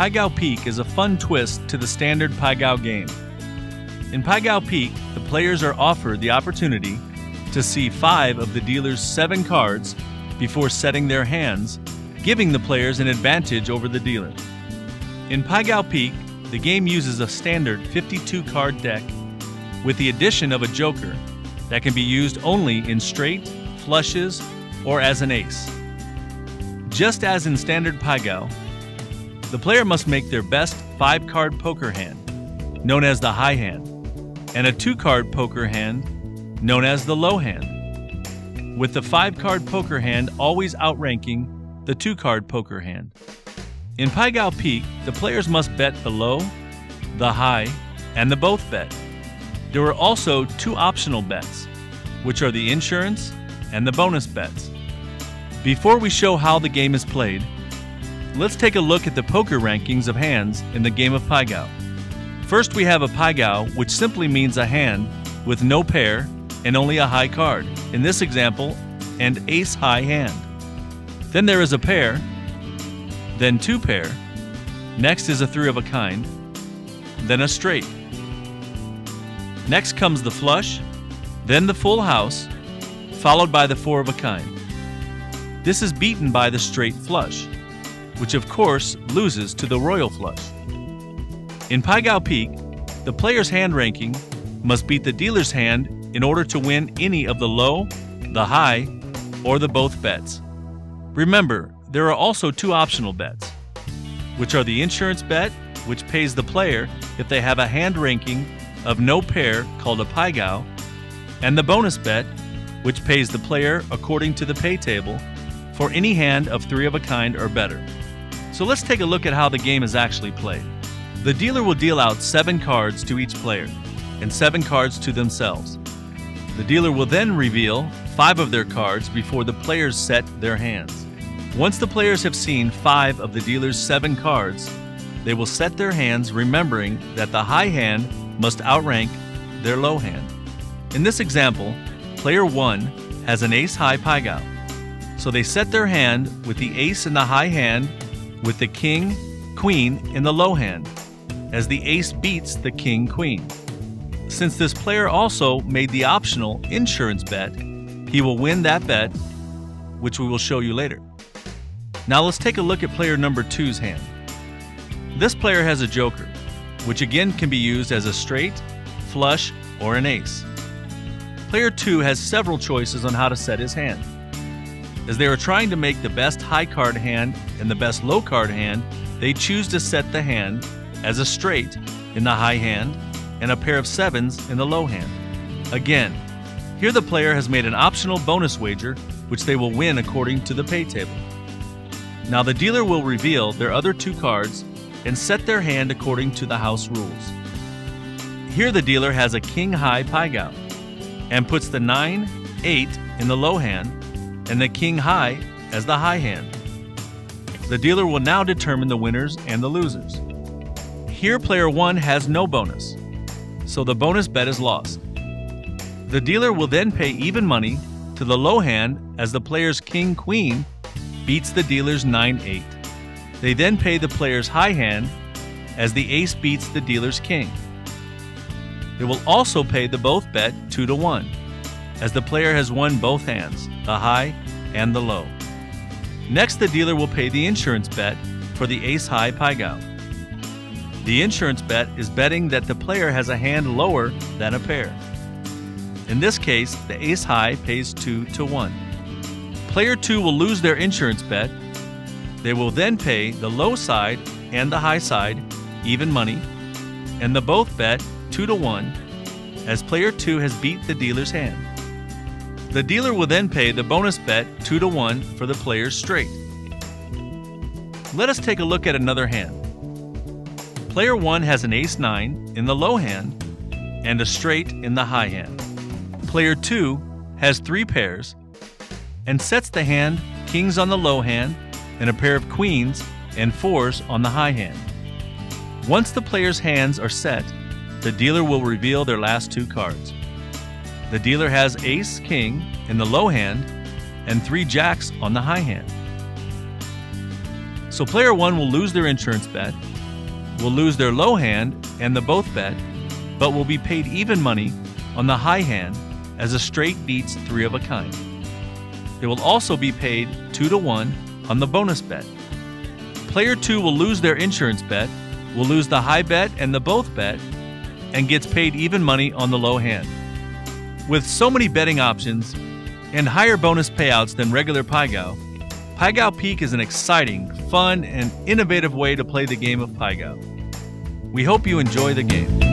Pai Gow Peek is a fun twist to the standard Pai Gow game. In Pai Gow Peek, the players are offered the opportunity to see 5 of the dealer's 7 cards before setting their hands, giving the players an advantage over the dealer. In Pai Gow Peek, the game uses a standard 52-card deck with the addition of a joker that can be used only in straight, flushes, or as an ace. Just as in standard Pai Gow, the player must make their best 5-card poker hand, known as the high hand, and a 2-card poker hand, known as the low hand, with the 5-card poker hand always outranking the 2-card poker hand. In Pai Gow Peek, the players must bet the low, the high, and the both bet. There are also 2 optional bets, which are the insurance and the bonus bets. Before we show how the game is played, let's take a look at the poker rankings of hands in the game of Pai Gow. First, we have a Pai Gow, which simply means a hand with no pair and only a high card, in this example, an ace-high hand. Then there is a pair, then 2 pair, next is a 3 of a kind, then a straight. Next comes the flush, then the full house, followed by the 4 of a kind. This is beaten by the straight flush, which of course loses to the royal flush. In Pai Gow Peek, the player's hand ranking must beat the dealer's hand in order to win any of the low, the high, or the both bets. Remember, there are also 2 optional bets, which are the insurance bet, which pays the player if they have a hand ranking of no pair called a Pai Gow, and the bonus bet, which pays the player according to the pay table for any hand of 3 of a kind or better. So let's take a look at how the game is actually played. The dealer will deal out 7 cards to each player and 7 cards to themselves. The dealer will then reveal 5 of their cards before the players set their hands. Once the players have seen 5 of the dealer's 7 cards, they will set their hands, remembering that the high hand must outrank their low hand. In this example, player 1 has an ace-high Pai Gow, so they set their hand with the ace in the high hand with the king, queen in the low hand, as the ace beats the king, queen. Since this player also made the optional insurance bet, he will win that bet, which we will show you later. Now let's take a look at player number 2's hand. This player has a joker, which again can be used as a straight, flush, or an ace. Player 2 has several choices on how to set his hand. As they are trying to make the best high card hand and the best low card hand, they choose to set the hand as a straight in the high hand and a pair of 7s in the low hand. Again, here the player has made an optional bonus wager, which they will win according to the pay table. Now the dealer will reveal their other 2 cards and set their hand according to the house rules. Here the dealer has a king-high Pai Gow and puts the 9, 8 in the low hand and the king-high as the high hand. The dealer will now determine the winners and the losers. Here player 1 has no bonus, so the bonus bet is lost. The dealer will then pay even money to the low hand as the player's king-queen beats the dealer's 9-8. They then pay the player's high hand as the ace beats the dealer's king. They will also pay the both bet 2-1, as the player has won both hands, the high and the low. Next, the dealer will pay the insurance bet for the ace-high Pai Gow. The insurance bet is betting that the player has a hand lower than a pair. In this case, the ace-high pays 2-1. Player 2 will lose their insurance bet. They will then pay the low side and the high side even money, and the both bet 2-1, as player 2 has beat the dealer's hand. The dealer will then pay the bonus bet 2-1 for the player's straight. Let us take a look at another hand. Player 1 has an ace-9 in the low hand and a straight in the high hand. Player 2 has 3 pairs and sets the hand kings on the low hand and a pair of queens and 4s on the high hand. Once the players' hands are set, the dealer will reveal their last 2 cards. The dealer has ace-king in the low hand and 3 jacks on the high hand. So player 1 will lose their insurance bet will lose their low hand and the both bet, but will be paid even money on the high hand as a straight beats 3 of a kind. They will also be paid 2 to 1 on the bonus bet. Player 2 will lose their insurance bet, will lose the high bet and the both bet, and gets paid even money on the low hand. With so many betting options and higher bonus payouts than regular Pai Gow, Pai Gow Peek is an exciting, fun, and innovative way to play the game of Pai Gow. We hope you enjoy the game.